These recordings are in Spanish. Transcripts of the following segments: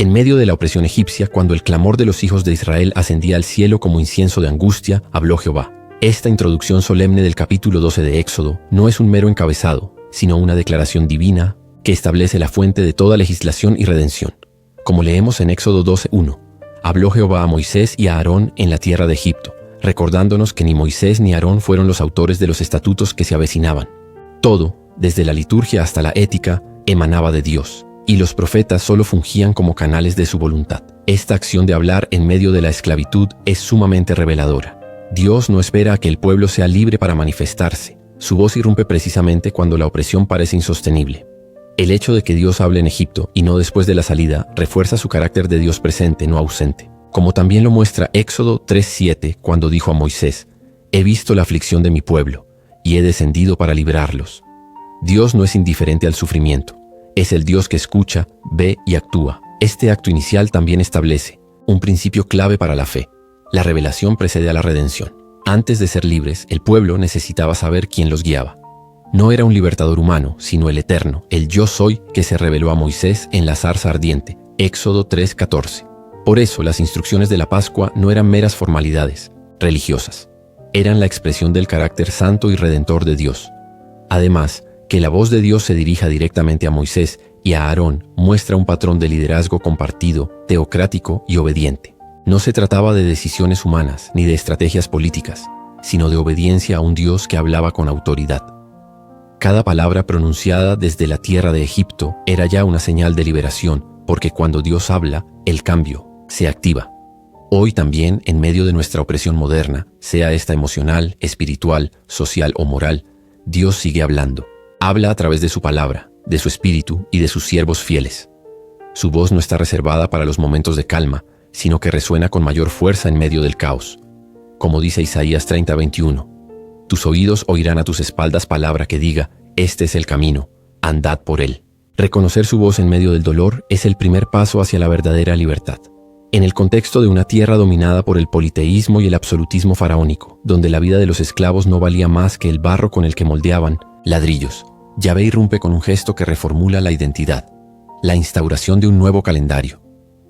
En medio de la opresión egipcia, cuando el clamor de los hijos de Israel ascendía al cielo como incienso de angustia, habló Jehová. Esta introducción solemne del capítulo 12 de Éxodo no es un mero encabezado, sino una declaración divina que establece la fuente de toda legislación y redención. Como leemos en Éxodo 12:1, habló Jehová a Moisés y a Aarón en la tierra de Egipto, recordándonos que ni Moisés ni Aarón fueron los autores de los estatutos que se avecinaban. Todo, desde la liturgia hasta la ética, emanaba de Dios, y los profetas solo fungían como canales de su voluntad. Esta acción de hablar en medio de la esclavitud es sumamente reveladora. Dios no espera a que el pueblo sea libre para manifestarse. Su voz irrumpe precisamente cuando la opresión parece insostenible. El hecho de que Dios hable en Egipto y no después de la salida refuerza su carácter de Dios presente, no ausente. Como también lo muestra Éxodo 3:7 cuando dijo a Moisés: «He visto la aflicción de mi pueblo y he descendido para librarlos». Dios no es indiferente al sufrimiento. Es el Dios que escucha, ve y actúa. Este acto inicial también establece un principio clave para la fe. La revelación precede a la redención. Antes de ser libres, el pueblo necesitaba saber quién los guiaba. No era un libertador humano, sino el Eterno, el Yo Soy que se reveló a Moisés en la zarza ardiente. Éxodo 3:14. Por eso, las instrucciones de la Pascua no eran meras formalidades religiosas. Eran la expresión del carácter santo y redentor de Dios. Además, que la voz de Dios se dirija directamente a Moisés y a Aarón muestra un patrón de liderazgo compartido, teocrático y obediente. No se trataba de decisiones humanas ni de estrategias políticas, sino de obediencia a un Dios que hablaba con autoridad. Cada palabra pronunciada desde la tierra de Egipto era ya una señal de liberación, porque cuando Dios habla, el cambio se activa. Hoy también, en medio de nuestra opresión moderna, sea esta emocional, espiritual, social o moral, Dios sigue hablando. Habla a través de su palabra, de su espíritu y de sus siervos fieles. Su voz no está reservada para los momentos de calma, sino que resuena con mayor fuerza en medio del caos. Como dice Isaías 30:21, «Tus oídos oirán a tus espaldas palabra que diga, este es el camino, andad por él». Reconocer su voz en medio del dolor es el primer paso hacia la verdadera libertad. En el contexto de una tierra dominada por el politeísmo y el absolutismo faraónico, donde la vida de los esclavos no valía más que el barro con el que moldeaban ladrillos, Yahvé irrumpe con un gesto que reformula la identidad, la instauración de un nuevo calendario.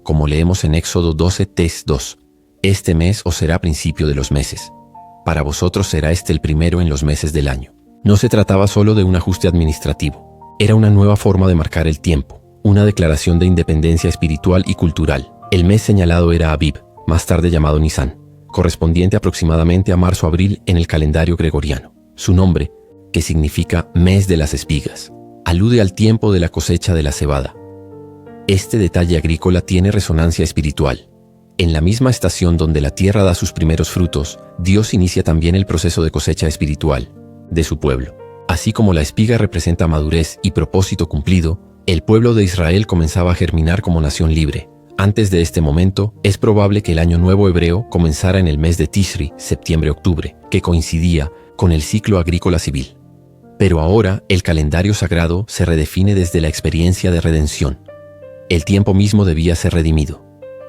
Como leemos en Éxodo 12:2, «Este mes os será principio de los meses. Para vosotros será este el primero en los meses del año». No se trataba solo de un ajuste administrativo. Era una nueva forma de marcar el tiempo, una declaración de independencia espiritual y cultural. El mes señalado era Abib, más tarde llamado Nisán, correspondiente aproximadamente a marzo-abril en el calendario gregoriano. Su nombre, que significa mes de las espigas, alude al tiempo de la cosecha de la cebada. Este detalle agrícola tiene resonancia espiritual. En la misma estación donde la tierra da sus primeros frutos, Dios inicia también el proceso de cosecha espiritual de su pueblo. Así como la espiga representa madurez y propósito cumplido, el pueblo de Israel comenzaba a germinar como nación libre. Antes de este momento, es probable que el año nuevo hebreo comenzara en el mes de Tishri, septiembre-octubre, que coincidía con el ciclo agrícola civil. Pero ahora, el calendario sagrado se redefine desde la experiencia de redención. El tiempo mismo debía ser redimido.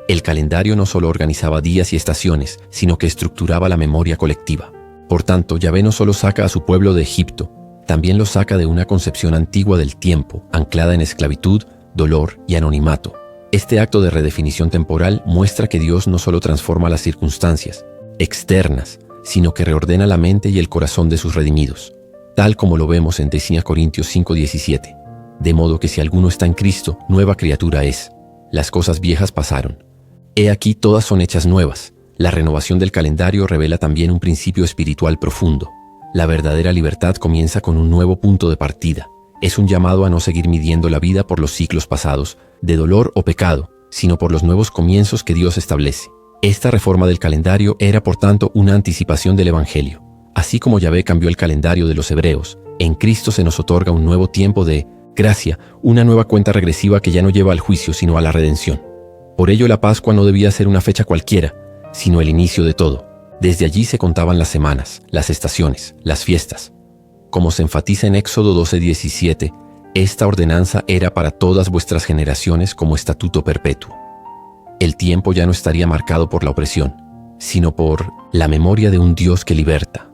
El calendario no solo organizaba días y estaciones, sino que estructuraba la memoria colectiva. Por tanto, Yahvé no solo saca a su pueblo de Egipto, también lo saca de una concepción antigua del tiempo, anclada en esclavitud, dolor y anonimato. Este acto de redefinición temporal muestra que Dios no solo transforma las circunstancias externas, sino que reordena la mente y el corazón de sus redimidos, tal como lo vemos en 2 Corintios 5:17. De modo que si alguno está en Cristo, nueva criatura es. Las cosas viejas pasaron. He aquí todas son hechas nuevas. La renovación del calendario revela también un principio espiritual profundo. La verdadera libertad comienza con un nuevo punto de partida. Es un llamado a no seguir midiendo la vida por los ciclos pasados, de dolor o pecado, sino por los nuevos comienzos que Dios establece. Esta reforma del calendario era, por tanto, una anticipación del Evangelio. Así como Yahvé cambió el calendario de los hebreos, en Cristo se nos otorga un nuevo tiempo de gracia, una nueva cuenta regresiva que ya no lleva al juicio, sino a la redención. Por ello, la Pascua no debía ser una fecha cualquiera, sino el inicio de todo. Desde allí se contaban las semanas, las estaciones, las fiestas. Como se enfatiza en Éxodo 12:17, esta ordenanza era para todas vuestras generaciones como estatuto perpetuo. El tiempo ya no estaría marcado por la opresión, sino por la memoria de un Dios que liberta.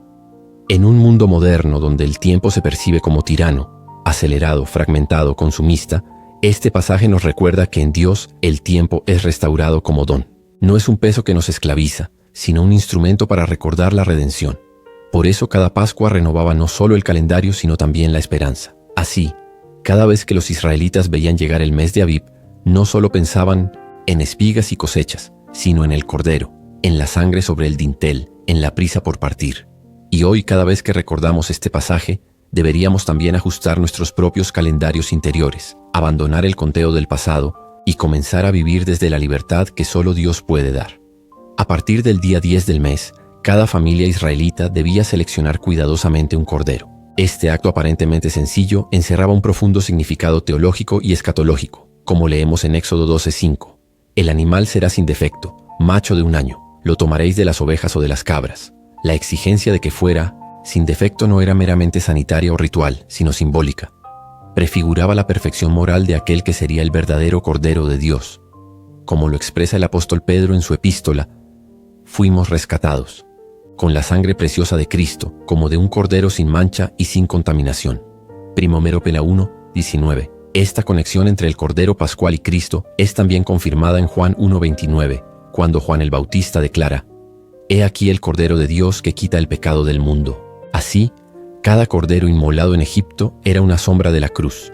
En un mundo moderno donde el tiempo se percibe como tirano, acelerado, fragmentado, consumista, Este pasaje nos recuerda que en Dios el tiempo es restaurado como don. No es un peso que nos esclaviza, sino un instrumento para recordar la redención. Por eso cada Pascua renovaba no solo el calendario, sino también la esperanza. Así, cada vez que los israelitas veían llegar el mes de Abib, no solo pensaban en espigas y cosechas, sino en el Cordero, en la sangre sobre el dintel, en la prisa por partir. Y hoy, cada vez que recordamos este pasaje, deberíamos también ajustar nuestros propios calendarios interiores, abandonar el conteo del pasado y comenzar a vivir desde la libertad que solo Dios puede dar. A partir del día 10 del mes, cada familia israelita debía seleccionar cuidadosamente un cordero. Este acto aparentemente sencillo encerraba un profundo significado teológico y escatológico, como leemos en Éxodo 12:5. El animal será sin defecto, macho de 1 año, lo tomaréis de las ovejas o de las cabras. La exigencia de que fuera sin defecto no era meramente sanitaria o ritual, sino simbólica. Prefiguraba la perfección moral de aquel que sería el verdadero Cordero de Dios. Como lo expresa el apóstol Pedro en su epístola, fuimos rescatados con la sangre preciosa de Cristo, como de un cordero sin mancha y sin contaminación. 1 Pedro 1:19. Esta conexión entre el Cordero Pascual y Cristo es también confirmada en Juan 1:29, cuando Juan el Bautista declara: «He aquí el Cordero de Dios que quita el pecado del mundo». Así, cada cordero inmolado en Egipto era una sombra de la cruz.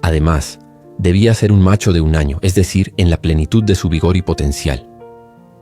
Además, debía ser un macho de 1 año, es decir, en la plenitud de su vigor y potencial.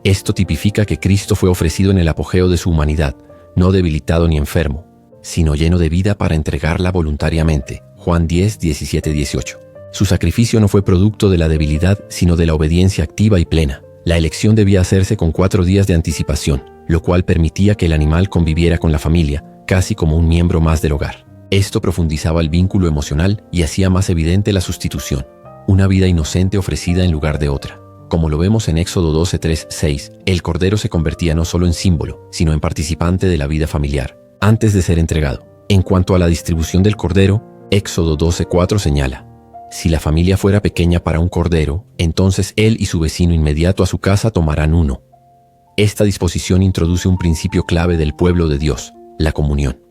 Esto tipifica que Cristo fue ofrecido en el apogeo de su humanidad, no debilitado ni enfermo, sino lleno de vida para entregarla voluntariamente. Juan 10:17-18. Su sacrificio no fue producto de la debilidad, sino de la obediencia activa y plena. La elección debía hacerse con 4 días de anticipación, lo cual permitía que el animal conviviera con la familia, casi como un miembro más del hogar. Esto profundizaba el vínculo emocional y hacía más evidente la sustitución, una vida inocente ofrecida en lugar de otra. Como lo vemos en Éxodo 12:3-6, el cordero se convertía no solo en símbolo, sino en participante de la vida familiar, antes de ser entregado. En cuanto a la distribución del cordero, Éxodo 12:4 señala: si la familia fuera pequeña para un cordero, entonces él y su vecino inmediato a su casa tomarán uno. Esta disposición introduce un principio clave del pueblo de Dios: la comunión.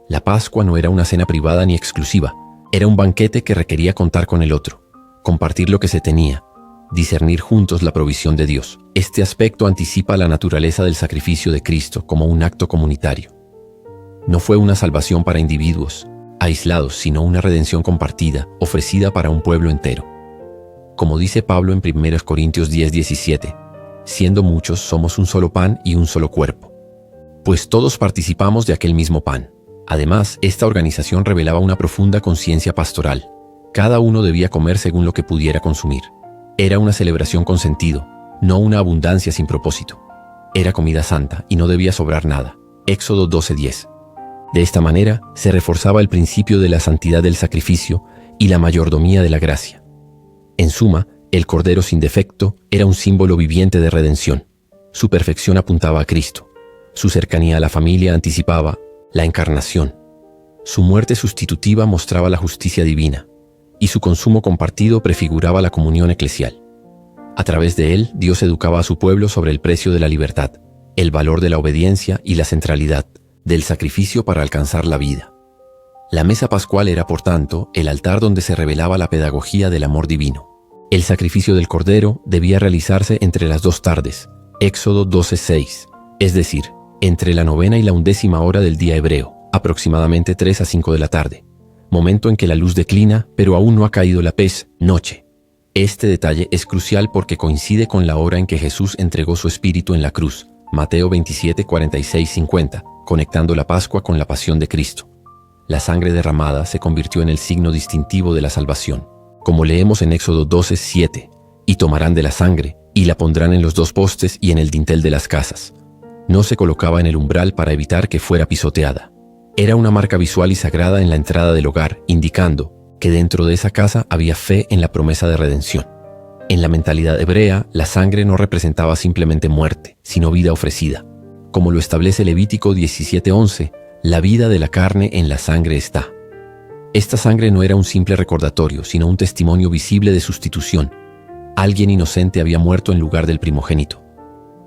La Pascua no era una cena privada ni exclusiva, era un banquete que requería contar con el otro, compartir lo que se tenía, discernir juntos la provisión de Dios. Este aspecto anticipa la naturaleza del sacrificio de Cristo como un acto comunitario. No fue una salvación para individuos aislados, sino una redención compartida, ofrecida para un pueblo entero. Como dice Pablo en 1 Corintios 10:17, siendo muchos somos un solo pan y un solo cuerpo, pues todos participamos de aquel mismo pan. Además, esta organización revelaba una profunda conciencia pastoral. Cada uno debía comer según lo que pudiera consumir. Era una celebración con sentido, no una abundancia sin propósito. Era comida santa y no debía sobrar nada. Éxodo 12:10. De esta manera se reforzaba el principio de la santidad del sacrificio y la mayordomía de la gracia. En suma, el Cordero sin defecto era un símbolo viviente de redención. Su perfección apuntaba a Cristo. Su cercanía a la familia anticipaba la encarnación. Su muerte sustitutiva mostraba la justicia divina, y su consumo compartido prefiguraba la comunión eclesial. A través de él, Dios educaba a su pueblo sobre el precio de la libertad, el valor de la obediencia y la centralidad del sacrificio para alcanzar la vida. La mesa pascual era, por tanto, el altar donde se revelaba la pedagogía del amor divino. El sacrificio del Cordero debía realizarse entre las 2 tardes, Éxodo 12:6, es decir, entre la 9ª y la 11ª hora del día hebreo, aproximadamente 3 a 5 de la tarde, momento en que la luz declina, pero aún no ha caído la noche. Este detalle es crucial porque coincide con la hora en que Jesús entregó su espíritu en la cruz, Mateo 27:46-50, conectando la Pascua con la pasión de Cristo. La sangre derramada se convirtió en el signo distintivo de la salvación, como leemos en Éxodo 12:7, y tomarán de la sangre, y la pondrán en los 2 postes y en el dintel de las casas. No se colocaba en el umbral para evitar que fuera pisoteada. Era una marca visual y sagrada en la entrada del hogar, indicando que dentro de esa casa había fe en la promesa de redención. En la mentalidad hebrea, la sangre no representaba simplemente muerte, sino vida ofrecida. Como lo establece Levítico 17:11, la vida de la carne en la sangre está. Esta sangre no era un simple recordatorio, sino un testimonio visible de sustitución. Alguien inocente había muerto en lugar del primogénito.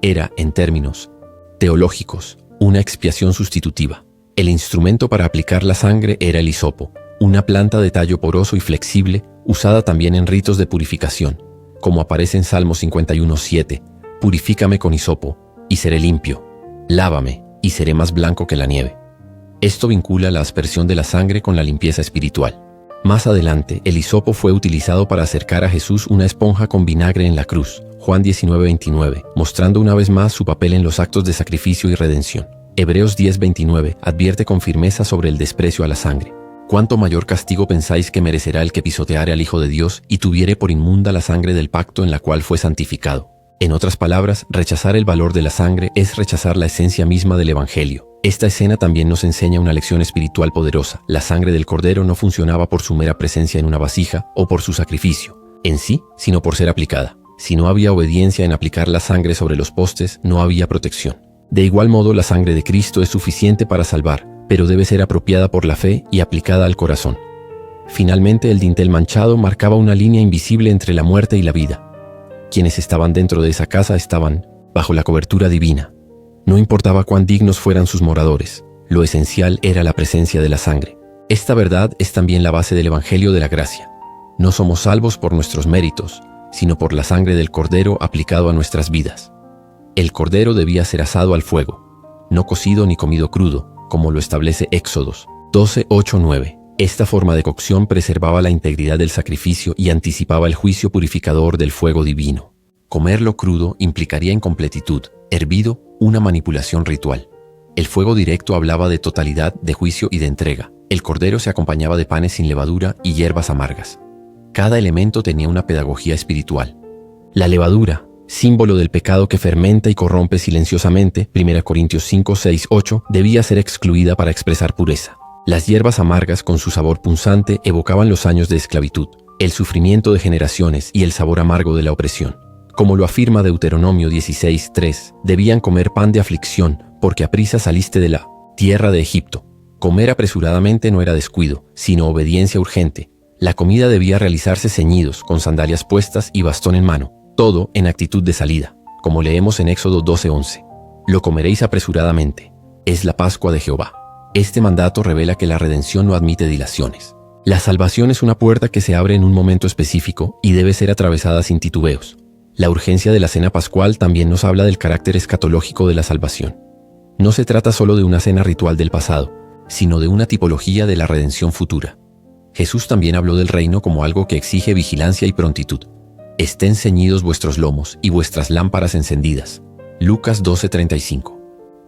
Era, en términos teológicos, una expiación sustitutiva. El instrumento para aplicar la sangre era el hisopo, una planta de tallo poroso y flexible usada también en ritos de purificación, como aparece en Salmo 51:7, purifícame con hisopo, y seré limpio, lávame, y seré más blanco que la nieve. Esto vincula la aspersión de la sangre con la limpieza espiritual. Más adelante, el hisopo fue utilizado para acercar a Jesús una esponja con vinagre en la cruz, Juan 19:29, mostrando una vez más su papel en los actos de sacrificio y redención. Hebreos 10:29 advierte con firmeza sobre el desprecio a la sangre. ¿Cuánto mayor castigo pensáis que merecerá el que pisoteare al Hijo de Dios y tuviere por inmunda la sangre del pacto en la cual fue santificado? En otras palabras, rechazar el valor de la sangre es rechazar la esencia misma del Evangelio. Esta escena también nos enseña una lección espiritual poderosa. La sangre del cordero no funcionaba por su mera presencia en una vasija o por su sacrificio en sí, sino por ser aplicada. Si no había obediencia en aplicar la sangre sobre los postes, no había protección. De igual modo, la sangre de Cristo es suficiente para salvar, pero debe ser apropiada por la fe y aplicada al corazón. Finalmente, el dintel manchado marcaba una línea invisible entre la muerte y la vida. Quienes estaban dentro de esa casa estaban bajo la cobertura divina. No importaba cuán dignos fueran sus moradores, lo esencial era la presencia de la sangre. Esta verdad es también la base del Evangelio de la Gracia. No somos salvos por nuestros méritos, sino por la sangre del Cordero aplicado a nuestras vidas. El Cordero debía ser asado al fuego, no cocido ni comido crudo, como lo establece Éxodos 12:8-9. Esta forma de cocción preservaba la integridad del sacrificio y anticipaba el juicio purificador del fuego divino. Comerlo crudo implicaría incompletitud, hervido, una manipulación ritual. El fuego directo hablaba de totalidad, de juicio y de entrega. El cordero se acompañaba de panes sin levadura y hierbas amargas. Cada elemento tenía una pedagogía espiritual. La levadura, símbolo del pecado que fermenta y corrompe silenciosamente, 1 Corintios 5:6-8, debía ser excluida para expresar pureza. Las hierbas amargas con su sabor punzante evocaban los años de esclavitud, el sufrimiento de generaciones y el sabor amargo de la opresión. Como lo afirma Deuteronomio 16:3, debían comer pan de aflicción, porque aprisa saliste de la tierra de Egipto. Comer apresuradamente no era descuido, sino obediencia urgente. La comida debía realizarse ceñidos, con sandalias puestas y bastón en mano, todo en actitud de salida, como leemos en Éxodo 12:11. Lo comeréis apresuradamente. Es la Pascua de Jehová. Este mandato revela que la redención no admite dilaciones. La salvación es una puerta que se abre en un momento específico y debe ser atravesada sin titubeos. La urgencia de la cena pascual también nos habla del carácter escatológico de la salvación. No se trata solo de una cena ritual del pasado, sino de una tipología de la redención futura. Jesús también habló del reino como algo que exige vigilancia y prontitud. Estén ceñidos vuestros lomos y vuestras lámparas encendidas. Lucas 12:35.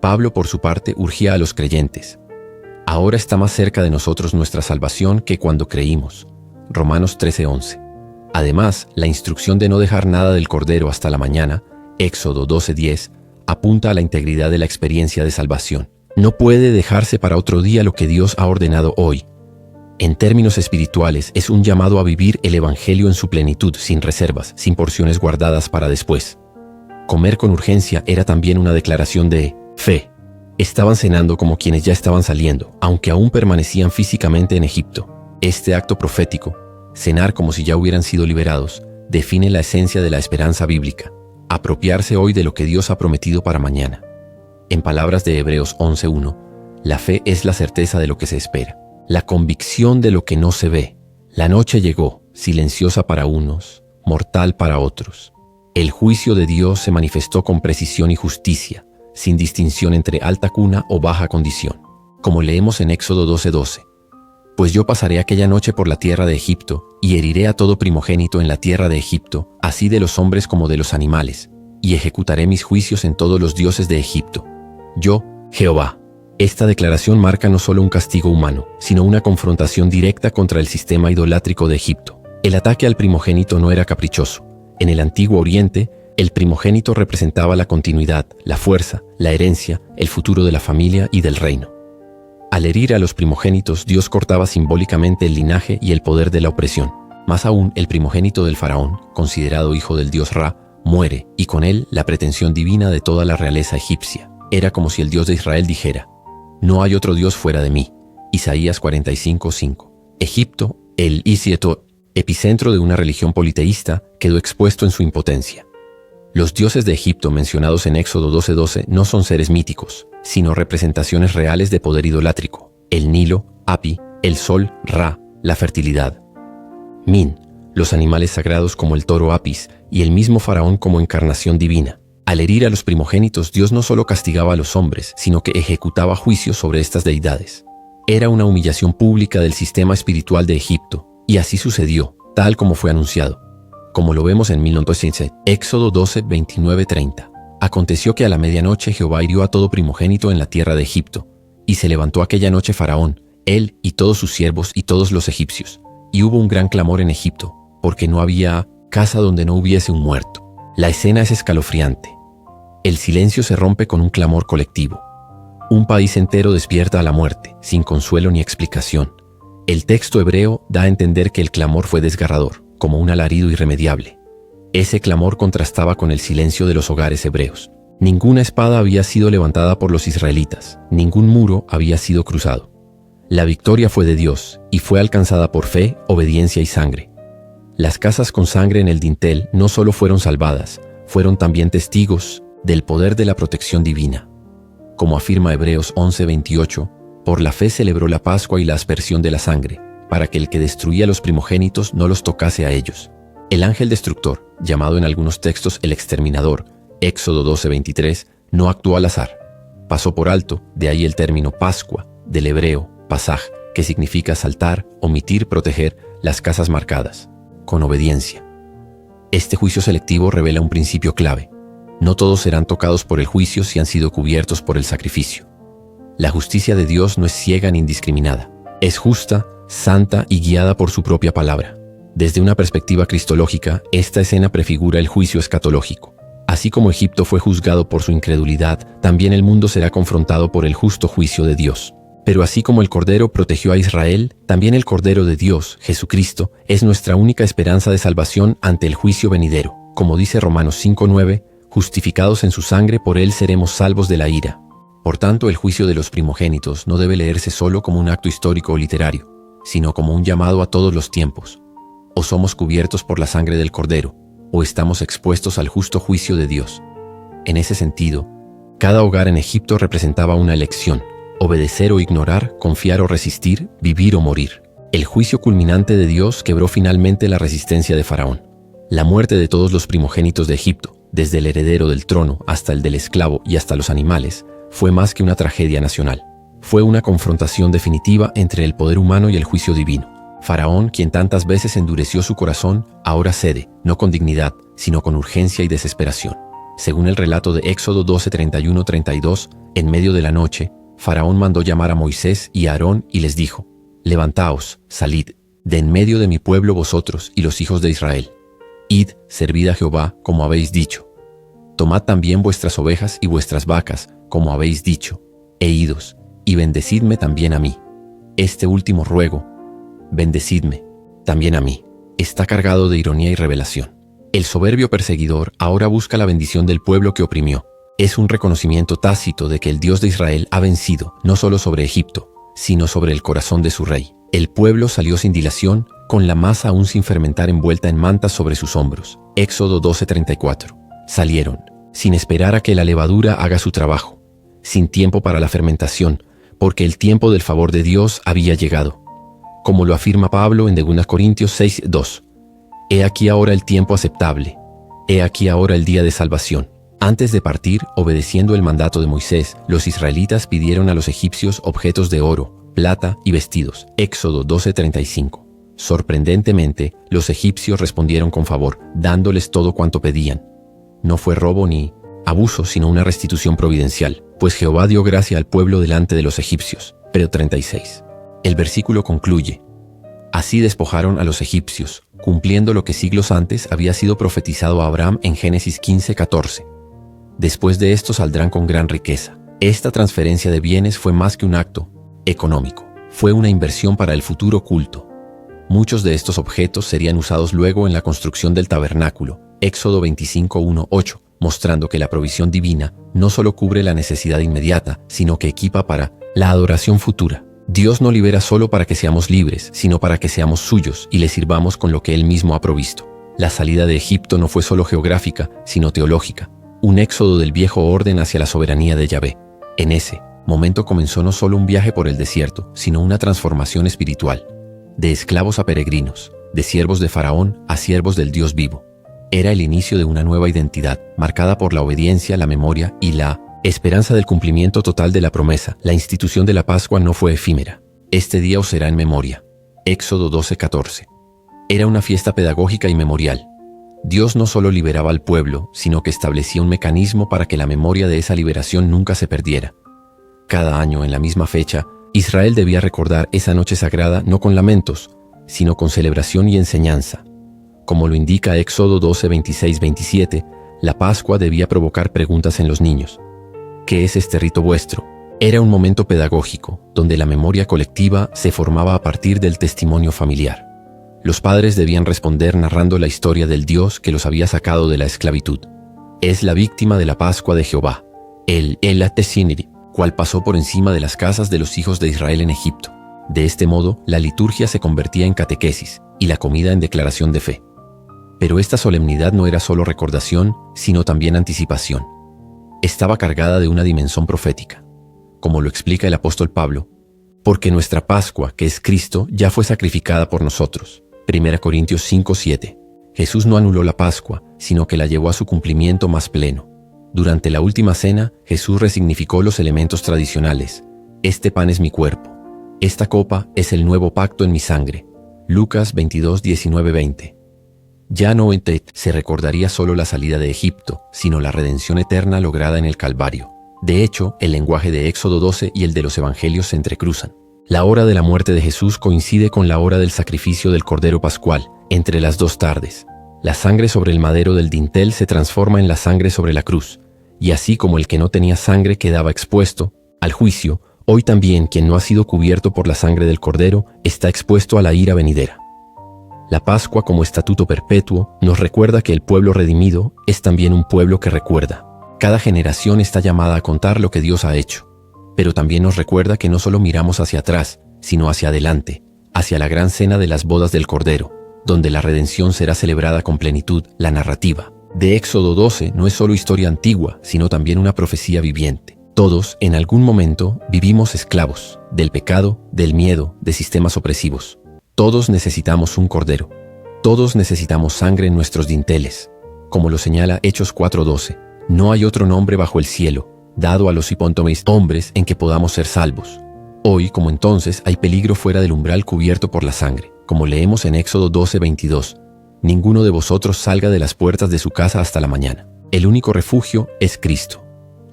Pablo, por su parte, urgía a los creyentes. Ahora está más cerca de nosotros nuestra salvación que cuando creímos. Romanos 13:11. Además, la instrucción de no dejar nada del Cordero hasta la mañana, Éxodo 12:10, apunta a la integridad de la experiencia de salvación. No puede dejarse para otro día lo que Dios ha ordenado hoy. En términos espirituales, es un llamado a vivir el Evangelio en su plenitud, sin reservas, sin porciones guardadas para después. Comer con urgencia era también una declaración de fe. Estaban cenando como quienes ya estaban saliendo, aunque aún permanecían físicamente en Egipto. Este acto profético, cenar como si ya hubieran sido liberados, define la esencia de la esperanza bíblica, apropiarse hoy de lo que Dios ha prometido para mañana. En palabras de Hebreos 11:1, la fe es la certeza de lo que se espera, la convicción de lo que no se ve. La noche llegó, silenciosa para unos, mortal para otros. El juicio de Dios se manifestó con precisión y justicia, sin distinción entre alta cuna o baja condición, como leemos en Éxodo 12:12. Pues yo pasaré aquella noche por la tierra de Egipto, y heriré a todo primogénito en la tierra de Egipto, así de los hombres como de los animales, y ejecutaré mis juicios en todos los dioses de Egipto. Yo, Jehová. Esta declaración marca no solo un castigo humano, sino una confrontación directa contra el sistema idolátrico de Egipto. El ataque al primogénito no era caprichoso. En el Antiguo Oriente, el primogénito representaba la continuidad, la fuerza, la herencia, el futuro de la familia y del reino. Al herir a los primogénitos, Dios cortaba simbólicamente el linaje y el poder de la opresión. Más aún, el primogénito del faraón, considerado hijo del dios Ra, muere, y con él la pretensión divina de toda la realeza egipcia. Era como si el Dios de Israel dijera: no hay otro Dios fuera de mí. Isaías 45:5. Egipto, el Isieto, epicentro de una religión politeísta, quedó expuesto en su impotencia. Los dioses de Egipto mencionados en Éxodo 12:12 no son seres míticos, sino representaciones reales de poder idolátrico. El Nilo, Api, el Sol, Ra, la fertilidad. Min, los animales sagrados como el toro Apis y el mismo faraón como encarnación divina. Al herir a los primogénitos, Dios no solo castigaba a los hombres, sino que ejecutaba juicios sobre estas deidades. Era una humillación pública del sistema espiritual de Egipto, y así sucedió, tal como fue anunciado. Como lo vemos en 1915, Éxodo 12, 29-30. Aconteció que a la medianoche Jehová hirió a todo primogénito en la tierra de Egipto, y se levantó aquella noche Faraón, él y todos sus siervos y todos los egipcios, y hubo un gran clamor en Egipto, porque no había casa donde no hubiese un muerto. La escena es escalofriante. El silencio se rompe con un clamor colectivo. Un país entero despierta a la muerte, sin consuelo ni explicación. El texto hebreo da a entender que el clamor fue desgarrador, como un alarido irremediable. Ese clamor contrastaba con el silencio de los hogares hebreos. Ninguna espada había sido levantada por los israelitas, ningún muro había sido cruzado. La victoria fue de Dios y fue alcanzada por fe, obediencia y sangre. Las casas con sangre en el dintel no solo fueron salvadas, fueron también testigos del poder de la protección divina. Como afirma Hebreos 11:28, por la fe celebró la Pascua y la aspersión de la sangre, para que el que destruía los primogénitos no los tocase a ellos. El ángel destructor, llamado en algunos textos el exterminador, Éxodo 12:23, no actuó al azar. Pasó por alto, de ahí el término Pascua, del hebreo pasaj, que significa saltar, omitir, proteger las casas marcadas, con obediencia. Este juicio selectivo revela un principio clave. No todos serán tocados por el juicio si han sido cubiertos por el sacrificio. La justicia de Dios no es ciega ni indiscriminada. Es justa, santa y guiada por su propia palabra. Desde una perspectiva cristológica, esta escena prefigura el juicio escatológico. Así como Egipto fue juzgado por su incredulidad, también el mundo será confrontado por el justo juicio de Dios. Pero así como el Cordero protegió a Israel, también el Cordero de Dios, Jesucristo, es nuestra única esperanza de salvación ante el juicio venidero. Como dice Romanos 5:9, justificados en su sangre, por él seremos salvos de la ira. Por tanto, el juicio de los primogénitos no debe leerse solo como un acto histórico o literario, sino como un llamado a todos los tiempos. O somos cubiertos por la sangre del Cordero, o estamos expuestos al justo juicio de Dios. En ese sentido, cada hogar en Egipto representaba una elección: obedecer o ignorar, confiar o resistir, vivir o morir. El juicio culminante de Dios quebró finalmente la resistencia de Faraón. La muerte de todos los primogénitos de Egipto, desde el heredero del trono hasta el del esclavo y hasta los animales, fue más que una tragedia nacional. Fue una confrontación definitiva entre el poder humano y el juicio divino. Faraón, quien tantas veces endureció su corazón, ahora cede, no con dignidad, sino con urgencia y desesperación. Según el relato de Éxodo 12:31-32, en medio de la noche, Faraón mandó llamar a Moisés y a Aarón y les dijo: «Levantaos, salid, de en medio de mi pueblo vosotros y los hijos de Israel. Id, servid a Jehová, como habéis dicho. Tomad también vuestras ovejas y vuestras vacas, como habéis dicho, e idos, y bendecidme también a mí». Este último ruego, «bendecidme también a mí», está cargado de ironía y revelación. El soberbio perseguidor ahora busca la bendición del pueblo que oprimió. Es un reconocimiento tácito de que el Dios de Israel ha vencido no solo sobre Egipto, sino sobre el corazón de su rey. El pueblo salió sin dilación, con la masa aún sin fermentar envuelta en mantas sobre sus hombros. Éxodo 12:34. Salieron, sin esperar a que la levadura haga su trabajo, sin tiempo para la fermentación, porque el tiempo del favor de Dios había llegado. Como lo afirma Pablo en 2 Corintios 6:2. He aquí ahora el tiempo aceptable, he aquí ahora el día de salvación. Antes de partir, obedeciendo el mandato de Moisés, los israelitas pidieron a los egipcios objetos de oro, plata y vestidos. Éxodo 12:35. Sorprendentemente, los egipcios respondieron con favor, dándoles todo cuanto pedían. No fue robo ni abuso, sino una restitución providencial, pues Jehová dio gracia al pueblo delante de los egipcios. Pero 36. El versículo concluye: así despojaron a los egipcios, cumpliendo lo que siglos antes había sido profetizado a Abraham en Génesis 15:14. Después de esto saldrán con gran riqueza. Esta transferencia de bienes fue más que un acto económico, fue una inversión para el futuro culto. Muchos de estos objetos serían usados luego en la construcción del tabernáculo, Éxodo 25:1-8, mostrando que la provisión divina no solo cubre la necesidad inmediata, sino que equipa para la adoración futura. Dios no libera solo para que seamos libres, sino para que seamos suyos y le sirvamos con lo que Él mismo ha provisto. La salida de Egipto no fue solo geográfica, sino teológica, un éxodo del viejo orden hacia la soberanía de Yahvé. En ese momento comenzó no solo un viaje por el desierto, sino una transformación espiritual. De esclavos a peregrinos, de siervos de Faraón a siervos del Dios vivo. Era el inicio de una nueva identidad, marcada por la obediencia, la memoria y la esperanza del cumplimiento total de la promesa. La institución de la Pascua no fue efímera. Este día os será en memoria. Éxodo 12:14. Era una fiesta pedagógica y memorial. Dios no solo liberaba al pueblo, sino que establecía un mecanismo para que la memoria de esa liberación nunca se perdiera. Cada año, en la misma fecha, Israel debía recordar esa noche sagrada no con lamentos, sino con celebración y enseñanza. Como lo indica Éxodo 12:26-27, la Pascua debía provocar preguntas en los niños. ¿Qué es este rito vuestro? Era un momento pedagógico, donde la memoria colectiva se formaba a partir del testimonio familiar. Los padres debían responder narrando la historia del Dios que los había sacado de la esclavitud. Es la víctima de la Pascua de Jehová, el Elatesiniri, cual pasó por encima de las casas de los hijos de Israel en Egipto. De este modo, la liturgia se convertía en catequesis y la comida en declaración de fe. Pero esta solemnidad no era solo recordación, sino también anticipación. Estaba cargada de una dimensión profética. Como lo explica el apóstol Pablo, porque nuestra Pascua, que es Cristo, ya fue sacrificada por nosotros. 1 Corintios 5:7. Jesús no anuló la Pascua, sino que la llevó a su cumplimiento más pleno. Durante la última cena, Jesús resignificó los elementos tradicionales. Este pan es mi cuerpo. Esta copa es el nuevo pacto en mi sangre. Lucas 22:19-20. Ya no se recordaría solo la salida de Egipto, sino la redención eterna lograda en el Calvario. De hecho, el lenguaje de Éxodo 12 y el de los Evangelios se entrecruzan. La hora de la muerte de Jesús coincide con la hora del sacrificio del Cordero Pascual, entre las dos tardes. La sangre sobre el madero del dintel se transforma en la sangre sobre la cruz, y así como el que no tenía sangre quedaba expuesto al juicio, hoy también quien no ha sido cubierto por la sangre del Cordero está expuesto a la ira venidera. La Pascua como estatuto perpetuo nos recuerda que el pueblo redimido es también un pueblo que recuerda. Cada generación está llamada a contar lo que Dios ha hecho, pero también nos recuerda que no solo miramos hacia atrás, sino hacia adelante, hacia la gran cena de las bodas del Cordero, donde la redención será celebrada con plenitud. La narrativa de Éxodo 12 no es solo historia antigua, sino también una profecía viviente. Todos, en algún momento, vivimos esclavos del pecado, del miedo, de sistemas opresivos. Todos necesitamos un Cordero. Todos necesitamos sangre en nuestros dinteles. Como lo señala Hechos 4:12, no hay otro nombre bajo el cielo, dado a los hombres en que podamos ser salvos. Hoy, como entonces, hay peligro fuera del umbral cubierto por la sangre. Como leemos en Éxodo 12:22, ninguno de vosotros salga de las puertas de su casa hasta la mañana. El único refugio es Cristo.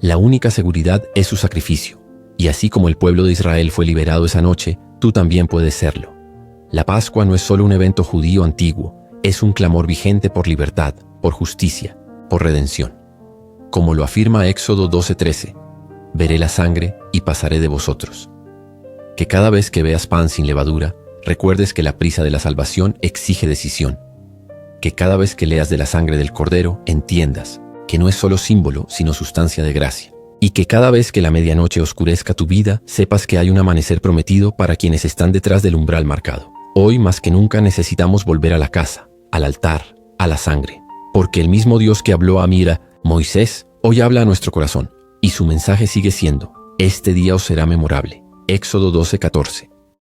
La única seguridad es su sacrificio. Y así como el pueblo de Israel fue liberado esa noche, tú también puedes serlo. La Pascua no es solo un evento judío antiguo, es un clamor vigente por libertad, por justicia, por redención. Como lo afirma Éxodo 12:13, veré la sangre y pasaré de vosotros. Que cada vez que veas pan sin levadura, recuerdes que la prisa de la salvación exige decisión. Que cada vez que leas de la sangre del Cordero, entiendas que no es solo símbolo, sino sustancia de gracia. Y que cada vez que la medianoche oscurezca tu vida, sepas que hay un amanecer prometido para quienes están detrás del umbral marcado. Hoy más que nunca necesitamos volver a la casa, al altar, a la sangre. Porque el mismo Dios que habló a Moisés, hoy habla a nuestro corazón. Y su mensaje sigue siendo, este día os será memorable. Éxodo 12:14.